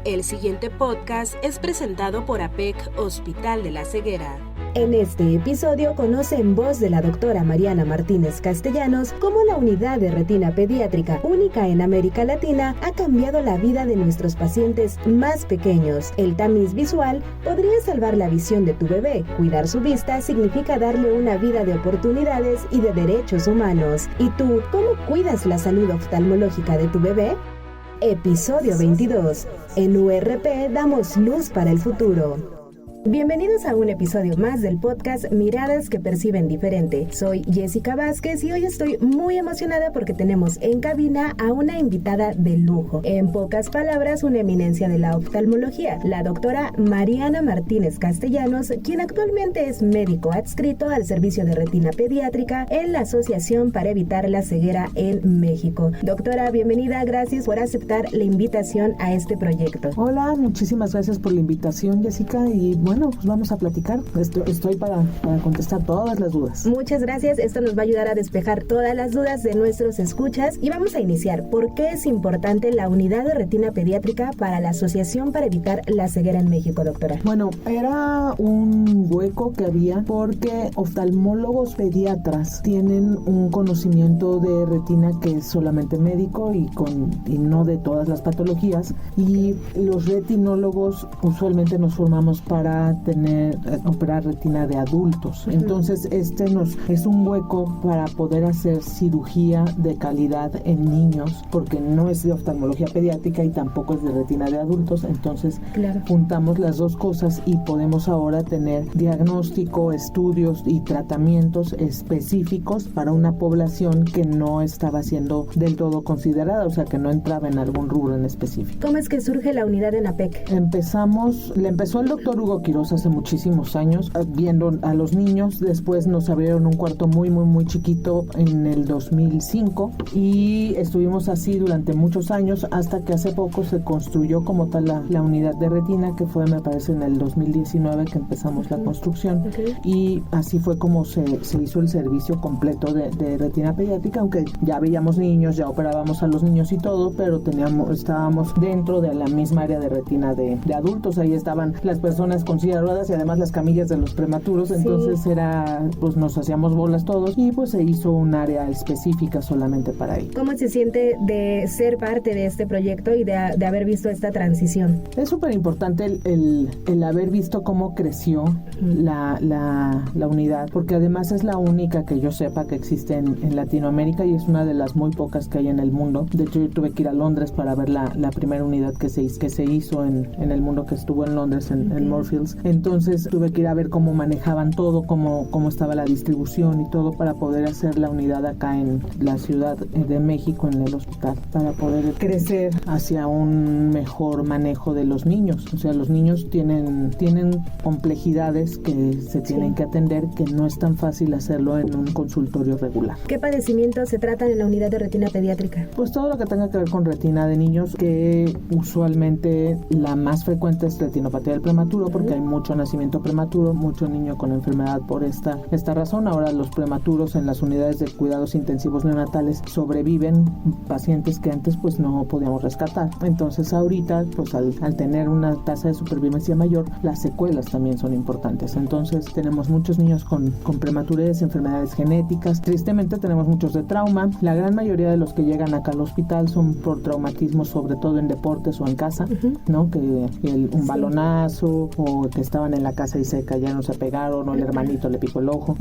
El siguiente podcast es presentado por APEC Hospital de la Ceguera. En este episodio conoce en voz de la doctora Mariana Martínez Castellanos cómo la unidad de retina pediátrica, única en América Latina, ha cambiado la vida de nuestros pacientes más pequeños. El tamiz visual podría salvar la visión de tu bebé. Cuidar su vista significa darle una vida de oportunidades y de derechos humanos. ¿Y tú, cómo cuidas la salud oftalmológica de tu bebé? Episodio 22. En URP damos luz para el futuro. Bienvenidos a un episodio más del podcast Miradas que Perciben Diferente. Soy Jessica Vázquez y hoy estoy muy emocionada porque tenemos en cabina a una invitada de lujo. En pocas palabras, una eminencia de la oftalmología, la doctora Mariana Martínez Castellanos, quien actualmente es médico adscrito al servicio de retina pediátrica en la Asociación para Evitar la Ceguera en México. Doctora, bienvenida, gracias por aceptar la invitación a este proyecto. Hola, muchísimas gracias por la invitación, Jessica, y bueno, pues vamos a platicar. Estoy para contestar todas las dudas. Muchas gracias. Esto nos va a ayudar a despejar todas las dudas de nuestros escuchas. Y vamos a iniciar. ¿Por qué es importante la unidad de retina pediátrica para la Asociación para Evitar la Ceguera en México, doctora? Bueno, era un hueco que había porque oftalmólogos pediatras tienen un conocimiento de retina que es solamente médico y no de todas las patologías. Y los retinólogos usualmente nos formamos para operar retina de adultos. Entonces es un hueco para poder hacer cirugía de calidad en niños, porque no es de oftalmología pediátrica y tampoco es de retina de adultos. Entonces juntamos las dos cosas y podemos ahora tener diagnóstico, estudios y tratamientos específicos para una población que no estaba siendo del todo considerada, o sea, que no entraba en algún rubro en específico. ¿Cómo es que surge la unidad en APEC? Le empezó el doctor Hugo Quiroz hace muchísimos años viendo a los niños. Después nos abrieron un cuarto muy chiquito en el 2005 y estuvimos así durante muchos años hasta que hace poco se construyó como tal la unidad de retina, que fue, me parece, en el 2019 que empezamos la construcción. Y así fue como se hizo el servicio completo de retina pediátrica, aunque ya veíamos niños, ya operábamos a los niños y todo, pero estábamos dentro de la misma área de retina de adultos. Ahí estaban las personas con silla de ruedas y además las camillas de los prematuros. Entonces pues nos hacíamos bolas todos y pues se hizo un área específica solamente para ello. ¿Cómo se siente de ser parte de este proyecto y de haber visto esta transición? Es súper importante el haber visto cómo creció la unidad, porque además es la única que yo sepa que existe en Latinoamérica y es una de las muy pocas que hay en el mundo. De hecho, yo tuve que ir a Londres para ver la primera unidad que se hizo en el mundo, que estuvo en Londres, en Moorfields. Entonces tuve que ir a ver cómo manejaban todo, cómo estaba la distribución y todo para poder hacer la unidad acá en la Ciudad de México, en el hospital, para poder crecer hacia un mejor manejo de los niños. O sea, los niños tienen complejidades que se tienen que atender, que no es tan fácil hacerlo en un consultorio regular. ¿Qué padecimientos se tratan en la unidad de retina pediátrica? Pues todo lo que tenga que ver con retina de niños, que usualmente la más frecuente es retinopatía del prematuro, porque hay mucho nacimiento prematuro, mucho niño con enfermedad por esta razón. Ahora los prematuros en las unidades de cuidados intensivos neonatales sobreviven pacientes que antes pues no podíamos rescatar. Entonces ahorita pues al tener una tasa de supervivencia mayor, las secuelas también son importantes. Entonces tenemos muchos niños con prematurez, enfermedades genéticas. Tristemente tenemos muchos de trauma. La gran mayoría de los que llegan acá al hospital son por traumatismos, sobre todo en deportes o en casa, ¿no? Que un balonazo, o que estaban en la casa y se cayeron, se pegaron, o el hermanito le picó el ojo.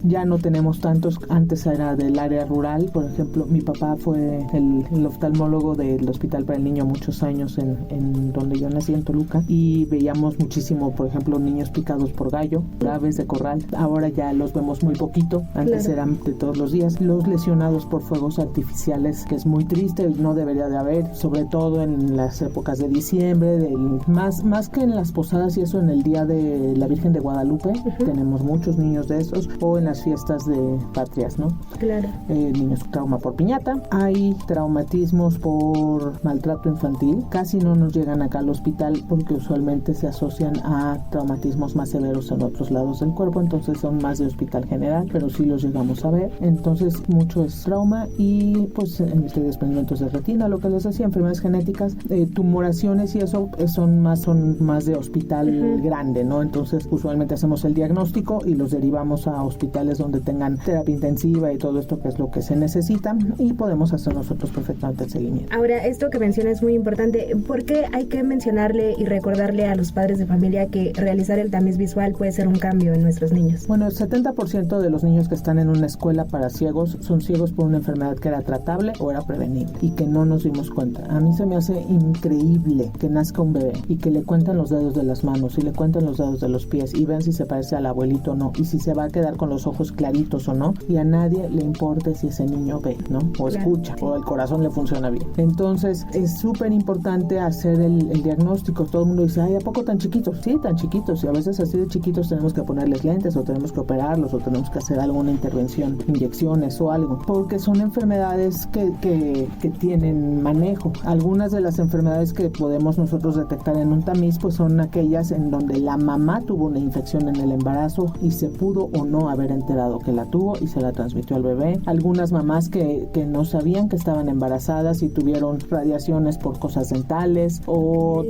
Ya no tenemos tantos. Antes era del área rural. Por ejemplo, mi papá fue el oftalmólogo del Hospital para el Niño muchos años en donde yo nací, en Toluca, y veíamos muchísimo, por ejemplo, niños picados por gallo, aves de corral. Ahora ya los vemos muy poquito. Antes eran de todos los días. Los lesionados por fuegos artificiales, que es muy triste, no debería de haber, sobre todo en las épocas de diciembre, más que en las posadas y eso, en el Día de la Virgen de Guadalupe, tenemos muchos niños de esos, o en las fiestas de patrias, ¿no? Claro. Niños con trauma por piñata. Hay traumatismos por maltrato infantil. Casi no nos llegan acá al hospital porque usualmente se asocian a traumatismos más severos en otros lados del cuerpo, entonces son más de hospital general, pero sí los llegamos a ver. Entonces mucho es trauma y pues desprendimientos de retina, lo que les decía, enfermedades genéticas, tumoraciones y eso son más de hospital grande, ¿no? Entonces usualmente hacemos el diagnóstico y los derivamos a hospitales donde tengan terapia intensiva y todo esto que es lo que se necesita y podemos hacer nosotros perfectamente el seguimiento. Ahora, esto que mencionas es muy importante. ¿Por qué hay que mencionarle y recordarle a los padres de familia que realizar el tamiz visual puede ser un cambio en nuestros niños? Bueno, el 70% de los niños que están en una escuela para ciegos son ciegos por una enfermedad que era tratable o era prevenible y que no nos dimos cuenta. A mí se me hace increíble que nazca un bebé y que le cuentan los dedos de las manos y le cuentan los dedos de los pies y vean si se parece al abuelito o no y si se va a quedar con los ojos claritos o no, y a nadie le importa si ese niño ve, ¿no? O escucha, o el corazón le funciona bien. Entonces es súper importante hacer el diagnóstico. Todo el mundo dice, ay, ¿a poco tan chiquitos? Sí, tan chiquitos, y a veces así de chiquitos tenemos que ponerles lentes o tenemos que operarlos o tenemos que hacer alguna intervención, inyecciones o algo, porque son enfermedades que tienen manejo. Algunas de las enfermedades que podemos nosotros detectar en un tamiz pues son aquellas en donde la mamá tuvo una infección en el embarazo y se pudo o no haber enterado que la tuvo y se la transmitió al bebé. Algunas mamás que no sabían que estaban embarazadas y tuvieron radiaciones por cosas dentales o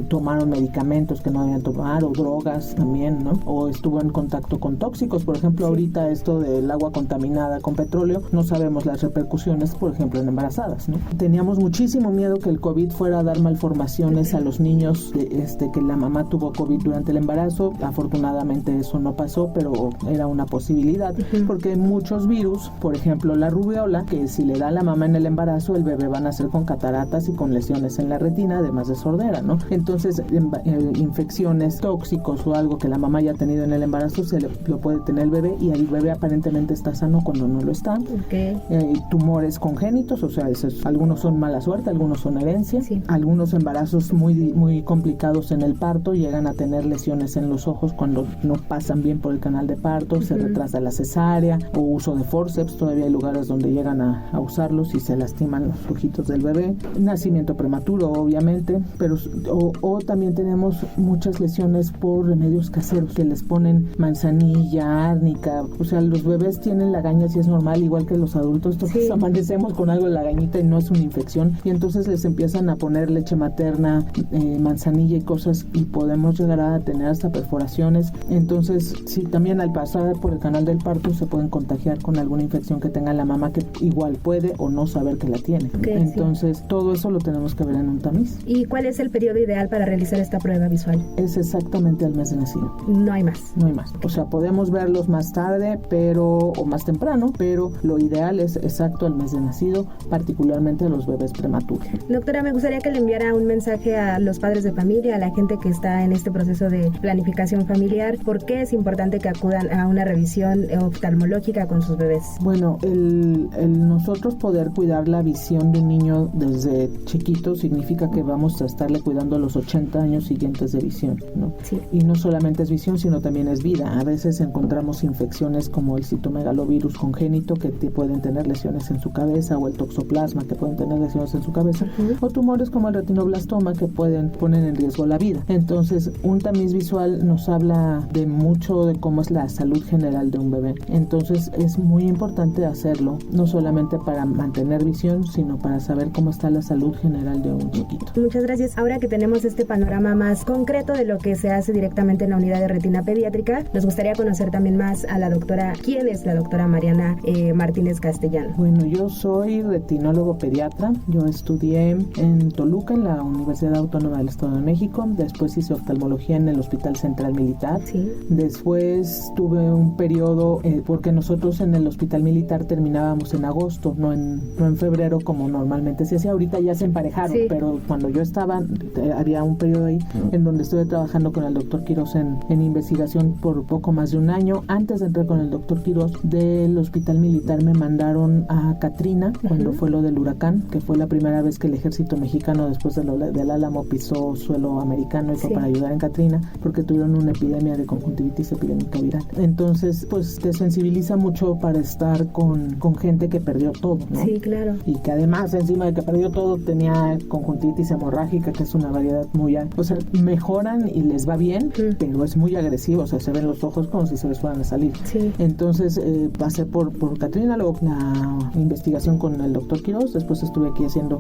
tomaron medicamentos que no debían tomar o drogas también, ¿no? O estuvo en contacto con tóxicos. Por ejemplo, ahorita esto del agua contaminada con petróleo, no sabemos las repercusiones, por ejemplo, en embarazadas, ¿no? Teníamos muchísimo miedo que el COVID fuera a dar malformaciones a los niños, que la mamá tuvo COVID durante el embarazo. Afortunadamente eso no pasó, pero era una posibilidad, porque hay muchos virus, por ejemplo la rubiola, que si le da a la mamá en el embarazo, el bebé va a nacer con cataratas y con lesiones en la retina, además de sordera, ¿no? Entonces infecciones, tóxicos o algo que la mamá haya tenido en el embarazo lo puede tener el bebé y el bebé aparentemente está sano cuando no lo está. Tumores congénitos, o sea, algunos son mala suerte, algunos son herencia, algunos embarazos muy complicados en el parto llegan a tener lesiones en los ojos cuando no pasan bien por el canal de parto, se retrasa la cesárea o uso de forceps. Todavía hay lugares donde llegan a usarlos y se lastiman los ojitos del bebé. Nacimiento prematuro, obviamente, pero o también tenemos muchas lesiones por remedios caseros que les ponen manzanilla, árnica. O sea, los bebés tienen lagañas y es normal, igual que los adultos. Entonces amanecemos con algo en la gañita y no es una infección, y entonces les empiezan a poner leche materna, manzanilla y cosas, y podemos llegar a tener hasta perforaciones. Entonces sí, también al pasar por el canal del parto se pueden contagiar con alguna infección que tenga la mamá, que igual puede o no saber que la tiene. Entonces todo eso lo tenemos que ver en un tamiz. ¿Y cuál es el periodo ideal para realizar esta prueba visual? Es exactamente al mes de nacido. No hay más. No hay más. O sea, podemos verlos más tarde o más temprano, pero lo ideal es exacto al mes de nacido, particularmente a los bebés prematuros. Doctora, me gustaría que le enviara un mensaje a los padres de familia, a la gente que está en este proceso de planificación familiar. ¿Por qué es importante que acudan a una revisión oftalmológica con sus bebés? Bueno, el nosotros poder cuidar la visión de un niño desde chiquito significa que vamos a estarle cuidando los 80 años siguientes de visión, ¿no? Sí. Y no solamente es visión, sino también es vida. A veces encontramos infecciones como el citomegalovirus congénito, que pueden tener lesiones en su cabeza, o el toxoplasma, que pueden tener lesiones en su cabeza, o tumores como el retinoblastoma, que pueden poner en riesgo la vida. Entonces, un tamiz visual nos habla de mucho de cómo es la salud general de un bebé. Entonces, es muy importante hacerlo, no solamente para mantener visión, sino para saber cómo está la salud general de un chiquito. Muchas gracias. Ahora que tenemos este panorama más concreto de lo que se hace directamente en la unidad de retina pediátrica, nos gustaría conocer también más a la doctora. ¿Quién es la doctora Mariana Martínez Castellano? Bueno, yo soy retinólogo pediatra. Yo estudié en Toluca, en la Universidad Autónoma del Estado de México. Después hice oftalmología en el Hospital Central Militar. Sí. Después tuve un periodo, porque nosotros en el Hospital Militar terminábamos en agosto, no en febrero como normalmente se hacía. Ahorita ya se emparejaron, pero cuando yo estaba, había un periodo ahí en donde estuve trabajando con el doctor Quirós en investigación por poco más de un año. Antes de entrar con el doctor Quirós del Hospital Militar me mandaron a Katrina cuando fue lo del huracán, que fue la primera vez que el ejército mexicano después del Álamo pisó suelo americano. mexicano y fue para ayudar en Katrina, porque tuvieron una epidemia de conjuntivitis epidémica viral. Entonces, pues te sensibiliza mucho para estar con gente que perdió todo, ¿no? Sí, claro. Y que además, encima de que perdió todo, tenía conjuntivitis hemorrágica, que es una variedad muy... O sea, mejoran y les va bien, pero es muy agresivo, o sea, se ven los ojos como si se les fueran a salir. Sí. Entonces, pasé por Katrina, luego la investigación con el doctor Quiroz, después estuve aquí haciendo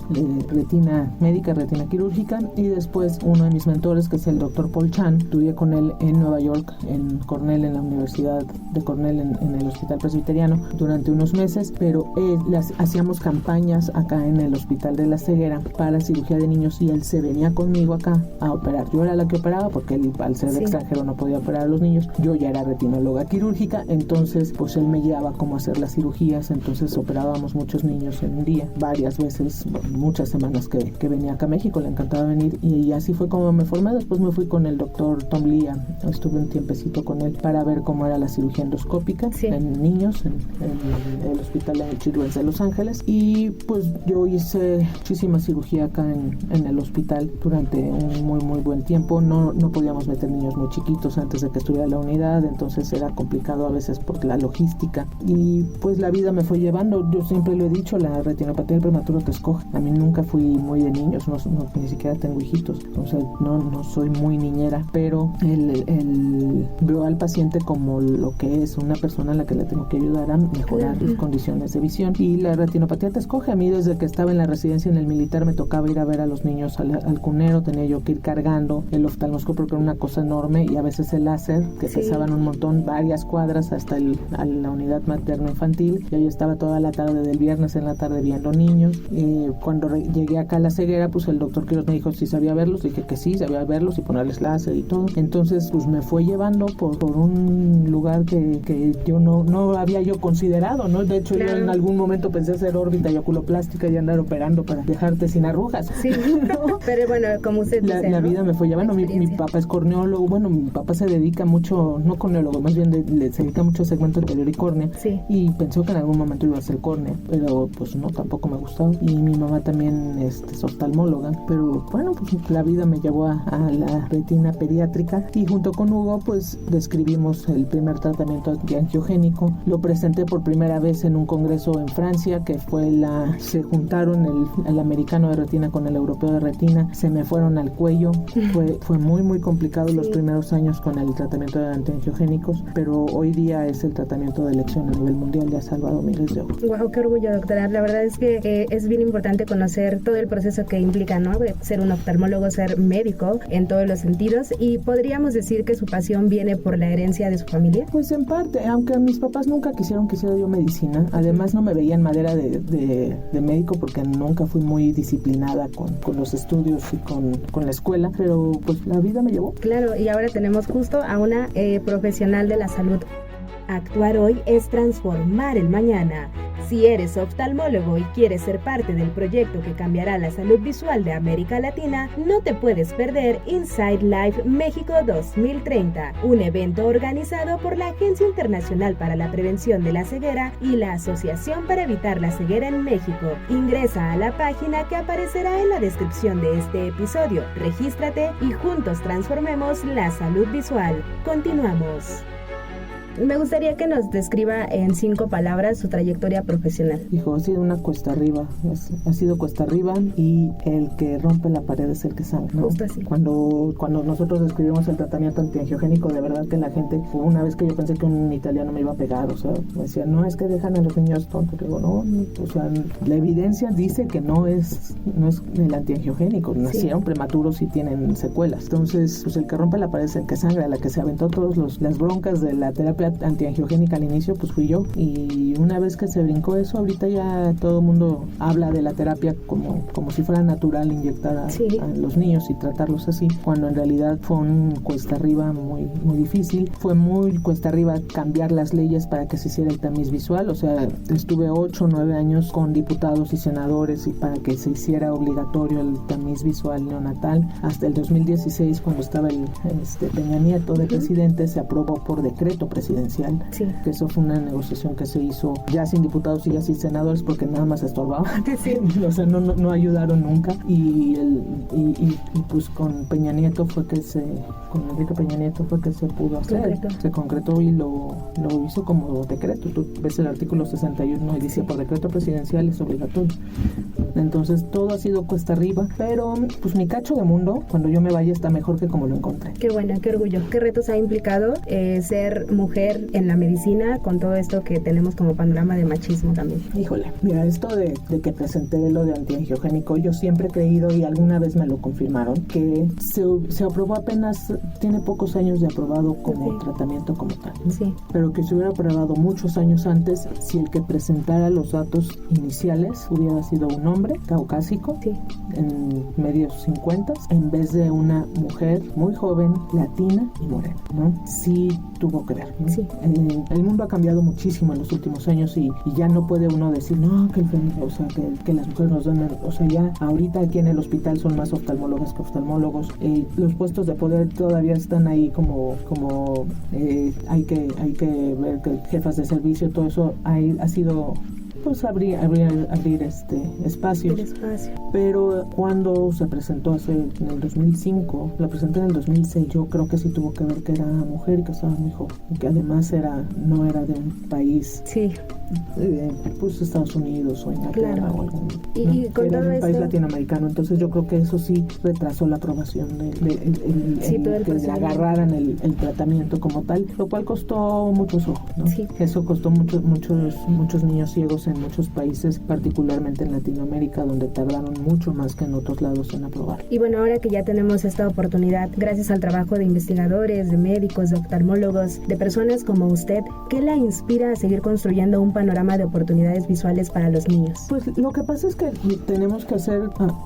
retina médica, retina quirúrgica, y después uno de mis mentores, que es el doctor Paul Chan, estudié con él en Nueva York, en Cornell, en la Universidad de Cornell, en el Hospital Presbiteriano, durante unos meses, pero hacíamos campañas acá en el Hospital de la Ceguera para cirugía de niños, y él se venía conmigo acá a operar. Yo era la que operaba porque él, al ser extranjero, no podía operar a los niños. Yo ya era retinóloga quirúrgica, entonces pues él me guiaba cómo hacer las cirugías, entonces operábamos muchos niños en un día, varias veces, muchas semanas que venía acá a México, le encantaba venir, y así fue como me formé. Después me fui con el doctor Tom Lia, estuve un tiempecito con él para ver cómo era la cirugía endoscópica en niños en el Hospital de Children's de Los Ángeles, y pues yo hice muchísima cirugía acá en el hospital durante un muy buen tiempo. No podíamos meter niños muy chiquitos antes de que estuviera la unidad, entonces era complicado a veces por la logística, y pues la vida me fue llevando. Yo siempre lo he dicho, la retinopatía del prematuro te escoge. A mí nunca fui muy de niños, ni siquiera tengo hijitos, entonces no soy muy niñera, pero veo al paciente como lo que es una persona a la que le tengo que ayudar a mejorar sus condiciones de visión, y la retinopatía te escoge. A mí, desde que estaba en la residencia en el militar, me tocaba ir a ver a los niños al cunero, tenía yo que ir cargando el oftalmoscopio, que era una cosa enorme, y a veces el láser, que pesaban un montón, varias cuadras hasta a la unidad materno-infantil, y ahí estaba toda la tarde del viernes en la tarde viendo niños. Cuando llegué acá a la Ceguera, pues el doctor Quiroz me dijo si sabía verlos, dije que sí, sabía verlos y ponerles láser y todo. Entonces pues me fue llevando por un lugar que yo no había yo considerado, ¿no? De hecho, yo en algún momento pensé hacer órbita y oculoplástica y andar operando para dejarte sin arrugas. Sí, pero bueno, como usted dice, la vida me fue llevando. Mi papá es corneólogo, bueno, mi papá se dedica mucho, no corneólogo, más bien se dedica mucho a segmento anterior y córnea, y pensó que en algún momento iba a ser córnea, pero pues no, tampoco me gustaba. Y mi mamá también es oftalmóloga, pero bueno, pues la vida me llevó a la retina pediátrica, y junto con Hugo pues describimos el primer tratamiento antiangiogénico. Lo presenté por primera vez en un congreso en Francia, que se juntaron el americano de retina con el europeo de retina, se me fueron al cuello. Fue muy complicado los primeros años con el tratamiento de antiangiogénicos, pero hoy día es el tratamiento de elección a nivel mundial, ya ha salvado miles de ojos. Wow, qué orgullo, doctora. La verdad es que es bien importante conocer todo el proceso que implica, ¿no? Ser un oftalmólogo, ser médico en todos los sentidos. Y podríamos decir que su pasión viene por la herencia de su familia. Pues en parte, aunque mis papás nunca quisieron que hiciera yo medicina, además no me veían madera de médico, porque nunca fui muy disciplinada con los estudios y con la escuela, pero pues la vida me llevó. Claro, y ahora tenemos justo a una profesional de la salud. Actuar hoy es transformar el mañana. Si eres oftalmólogo y quieres ser parte del proyecto que cambiará la salud visual de América Latina, no te puedes perder Inside Life México 2030, un evento organizado por la Agencia Internacional para la Prevención de la Ceguera y la Asociación para Evitar la Ceguera en México. Ingresa a la página que aparecerá en la descripción de este episodio. Regístrate y juntos transformemos la salud visual. Continuamos. Me gustaría que nos describa en 5 palabras su trayectoria profesional. Hijo, ha sido una cuesta arriba, ha sido cuesta arriba, y el que rompe la pared es el que sangra, ¿no? Justo así. Cuando nosotros describimos el tratamiento antiangiogénico, de verdad que la gente, una vez que yo pensé que un italiano me iba a pegar, o sea, me decía, no, es que dejan a los niños tontos. Digo, no, o sea, la evidencia dice que no es el antiangiogénico, nacieron prematuros y tienen secuelas. Entonces, pues el que rompe la pared es el que sangra, la que se aventó todas las broncas de la terapia antiangiogénica al inicio, pues fui yo. Y una vez que se brincó eso, ahorita ya todo el mundo habla de la terapia como si fuera natural inyectar a los niños y tratarlos así, cuando en realidad fue un cuesta arriba muy difícil. Fue muy cuesta arriba cambiar las leyes para que se hiciera el tamiz visual, o sea, estuve 8 o 9 años con diputados y senadores y para que se hiciera obligatorio el tamiz visual neonatal. Hasta el 2016, cuando estaba el Peña Nieto de presidente, se aprobó por decreto presidencial presidencial, sí, que eso fue una negociación que se hizo ya sin diputados y ya sin senadores porque nada más estorbaban, sí. o sea, no ayudaron nunca, y pues con Peña Nieto con Enrique Peña Nieto fue que se pudo hacer, se concretó y lo hizo como decreto. Tú ves el artículo 61 y dice, por decreto presidencial es obligatorio. Entonces todo ha sido cuesta arriba, pero pues mi cacho de mundo, cuando yo me vaya, está mejor que como lo encontré. Qué bueno, qué orgullo. ¿Qué retos ha implicado ser mujer en la medicina con todo esto que tenemos como panorama de machismo también? Híjole, mira, esto de que presenté lo de antiangiogénico, yo siempre he creído, y alguna vez me lo confirmaron, que se aprobó apenas, tiene pocos años de aprobado como tratamiento como tal, ¿no? Sí. Pero que se hubiera aprobado muchos años antes si el que presentara los datos iniciales hubiera sido un hombre caucásico, sí, en medios 50, en vez de una mujer muy joven, latina y morena, ¿no? Sí tuvo que ver, ¿no? Sí. El mundo ha cambiado muchísimo en los últimos años y ya no puede uno decir, no, que que las mujeres nos dan, o sea, ya ahorita aquí en el hospital son más oftalmólogas que oftalmólogos, los puestos de poder todavía están ahí como hay que ver que jefas de servicio, todo eso ha sido pues abrir espacios. Pero cuando se presentó en el 2005, la presenté en el 2006, yo creo que sí tuvo que ver que era mujer y que estaba muy joven, y que además no era de un país, sí, pues Estados Unidos o Inglaterra, claro, o algún, y con era todo de un país esto latinoamericano. Entonces yo creo que eso sí retrasó la aprobación que le agarraran el tratamiento como tal, lo cual costó muchos ojos, ¿no? Sí. Eso costó muchos niños ciegos en muchos países, particularmente en Latinoamérica, donde tardaron mucho más que en otros lados en aprobar. Y bueno, ahora que ya tenemos esta oportunidad, gracias al trabajo de investigadores, de médicos, de oftalmólogos, de personas como usted, ¿qué la inspira a seguir construyendo un panorama de oportunidades visuales para los niños? Pues lo que pasa es que tenemos que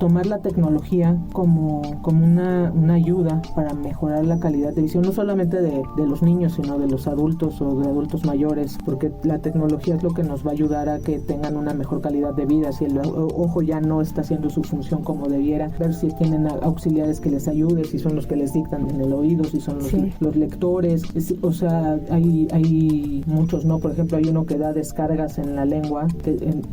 tomar la tecnología como una ayuda para mejorar la calidad de visión, no solamente de los niños, sino de los adultos o de adultos mayores, porque la tecnología es lo que nos va a ayudar a que tengan una mejor calidad de vida. Si el ojo ya no está haciendo su función como debiera, ver si tienen auxiliares que les ayuden, si son los que les dictan en el oído, si son los lectores, o sea, hay muchos, ¿no? Por ejemplo, hay uno que da descargas en la lengua,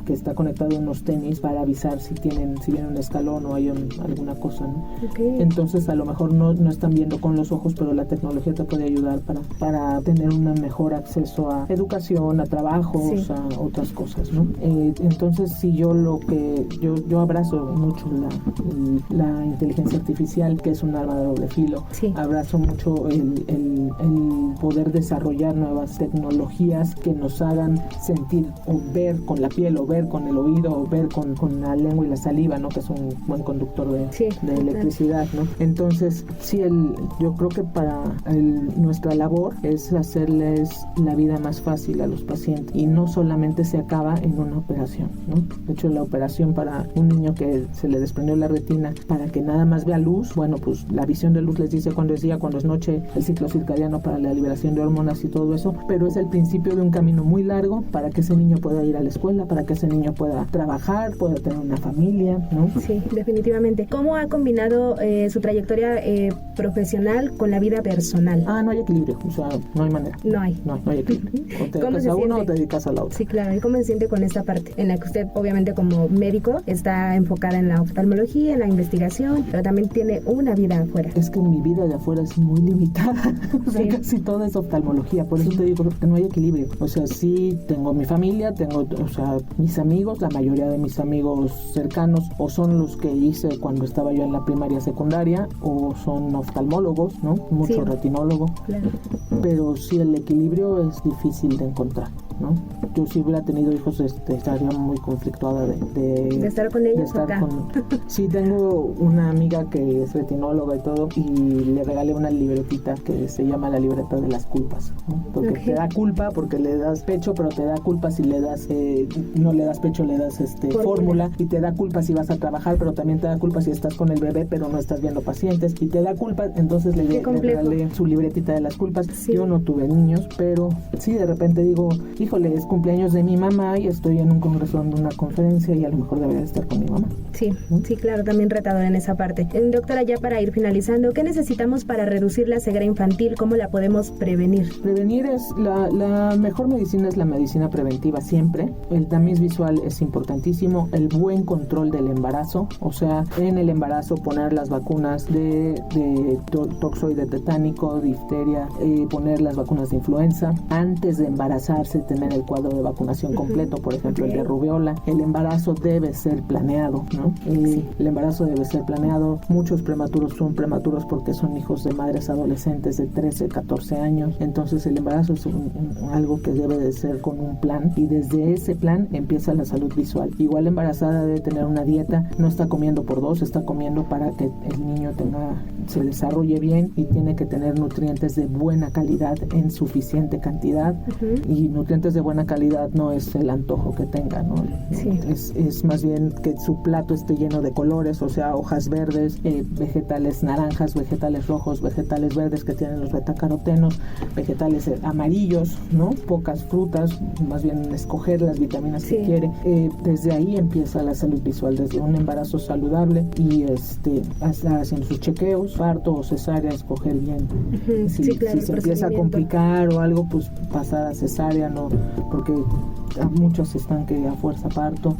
que está conectado a unos tenis para avisar si viene un escalón o hay alguna cosa, ¿no? Okay. Entonces a lo mejor no están viendo con los ojos, pero la tecnología te puede ayudar para tener un mejor acceso a educación, a trabajos, a otras cosas, ¿no? Entonces sí, yo abrazo mucho la inteligencia artificial, que es un arma de doble filo. Sí. Abrazo mucho el poder desarrollar nuevas tecnologías que nos hagan sentir o ver con la piel, o ver con el oído, o ver con la lengua y la saliva, ¿no? Que es un buen conductor de electricidad, ¿no? Entonces sí, yo creo que nuestra labor es hacerles la vida más fácil a los pacientes, y no solamente se acaba en una operación, ¿no? De hecho, la operación para un niño que se le desprendió la retina para que nada más vea luz, bueno, pues la visión de luz les dice cuándo es día, cuándo es noche, el ciclo circadiano para la liberación de hormonas y todo eso, pero es el principio de un camino muy largo para que ese niño pueda ir a la escuela, para que ese niño pueda trabajar, pueda tener una familia, ¿no? Sí, definitivamente. ¿Cómo ha combinado su trayectoria profesional con la vida personal? No hay equilibrio, o sea, no hay manera. No hay equilibrio. O te dedicas a uno o te dedicas a la otra. Sí, claro. ¿Y cómo se siente con esta parte en la que usted, obviamente como médico, está enfocada en la oftalmología, en la investigación, pero también tiene una vida afuera? Es que mi vida de afuera es muy limitada. O sea, casi todo es oftalmología. Por eso te digo que no hay equilibrio. O sea, sí tengo mi familia, mis amigos, la mayoría de mis amigos cercanos o son los que hice cuando estaba yo en la primaria, secundaria, o son oftalmólogos, ¿no? Mucho retinólogo. Claro. Pero sí, el equilibrio es difícil de encontrar, ¿no? Yo si hubiera tenido hijos estaría muy conflictuada de estar con ellos acá. Sí, tengo una amiga que es retinóloga y todo, y le regalé una libretita que se llama la libreta de las culpas, ¿no? Porque te da culpa porque le das pecho, pero te da culpa si le das no le das pecho, le das fórmula, y te da culpa si vas a trabajar, pero también te da culpa si estás con el bebé pero no estás viendo pacientes, y te da culpa. Entonces le regalé su libretita de las culpas. Sí. Yo no tuve niños, pero sí, de repente digo, híjole, es cumpleaños de mi mamá y estoy en un congreso, en una conferencia y a lo mejor debería estar con mi mamá. Sí, ¿no? Sí, claro, también retador en esa parte. Doctora, ya para ir finalizando, ¿qué necesitamos para reducir la ceguera infantil? ¿Cómo la podemos prevenir? Prevenir es la mejor medicina, es la medicina preventiva siempre. El tamiz visual es importantísimo, el buen control del embarazo, o sea, en el embarazo poner las vacunas de toxoide tetánico, difteria, poner las vacunas de influenza, antes de embarazarse tener el cuadro de vacunación completo, por ejemplo el de rubiola. El embarazo debe ser planeado, ¿no? El embarazo debe ser planeado. Muchos prematuros son prematuros porque son hijos de madres adolescentes de 13, 14 años, entonces el embarazo es algo que debe de ser con un plan, y desde ese plan empieza la salud visual. Igual embarazada debe tener una dieta, no está comiendo por dos, está comiendo para que el niño se desarrolle bien, y tiene que tener nutrientes de buena calidad en suficiente cantidad. Y nutrientes de buena calidad no es el antojo que tenga, ¿no? Sí. Es más bien que su plato esté lleno de colores, o sea, hojas verdes, vegetales naranjas, vegetales rojos, vegetales verdes que tienen los betacarotenos, vegetales amarillos, ¿no? Pocas frutas, más bien escoger las vitaminas que quiere. Desde ahí empieza la salud visual, desde un embarazo saludable y haciendo sus chequeos, parto o cesárea, escoger bien. Si se empieza a complicar o algo, pues pasar a cesárea, no, porque muchos están que a fuerza parto.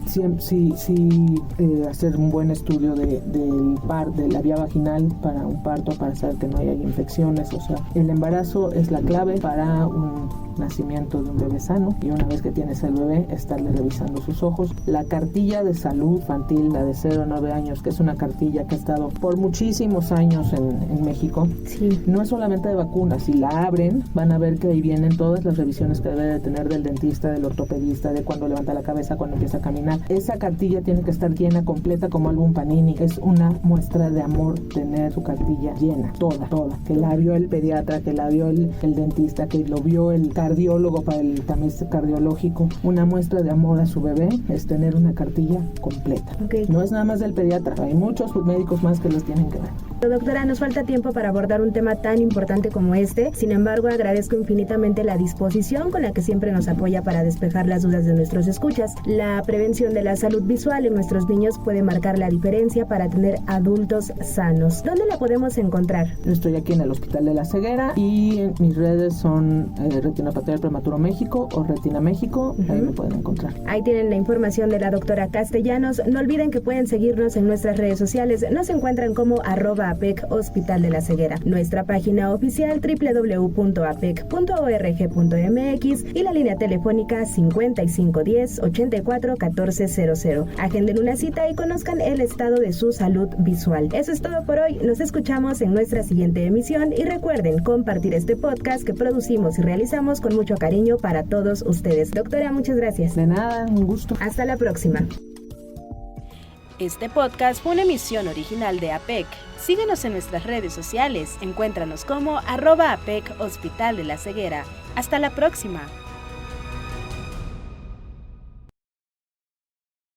Hacer un buen estudio de la vía vaginal para un parto, para saber que no haya infecciones. O sea, el embarazo es la clave para un nacimiento de un bebé sano, y una vez que tienes el bebé, estarle revisando sus ojos. La cartilla de salud infantil, la de 0 a 9 años, que es una cartilla que ha estado por muchísimos años en México, no es solamente de vacunas. Si la abren, van a ver que ahí vienen todas las revisiones que debe de tener del dentista, del ortopedista, de cuando levanta la cabeza, cuando empieza a caminar. Esa cartilla tiene que estar llena, completa, como álbum Panini. Es una muestra de amor tener su cartilla llena, toda, que la vio el pediatra, que la vio el dentista, que lo vio el cardiólogo para el tamiz cardiológico. Una muestra de amor a su bebé es tener una cartilla completa. No es nada más del pediatra, hay muchos médicos más que los tienen que ver. Doctora, nos falta tiempo para abordar un tema tan importante como este. Sin embargo, agradezco infinitamente la disposición con la que siempre nos apoya para despejar las dudas de nuestros escuchas. La prevención de la salud visual en nuestros niños puede marcar la diferencia para tener adultos sanos. ¿Dónde la podemos encontrar? Estoy aquí en el Hospital de la Ceguera, y mis redes son Retinopatía del Prematuro México o Retina México. Ahí me pueden encontrar. Ahí tienen la información de la doctora Castellanos. No olviden que pueden seguirnos en nuestras redes sociales. Nos encuentran como @APEC Hospital de la Ceguera. Nuestra página oficial www.apec.org.mx y la línea telefónica 5510-841400. Agenden una cita y conozcan el estado de su salud visual. Eso es todo por hoy. Nos escuchamos en nuestra siguiente emisión, y recuerden compartir este podcast que producimos y realizamos con mucho cariño para todos ustedes. Doctora, muchas gracias. De nada, un gusto. Hasta la próxima. Este podcast fue una emisión original de APEC. Síguenos en nuestras redes sociales. Encuéntranos como @APEC Hospital de la Ceguera. Hasta la próxima.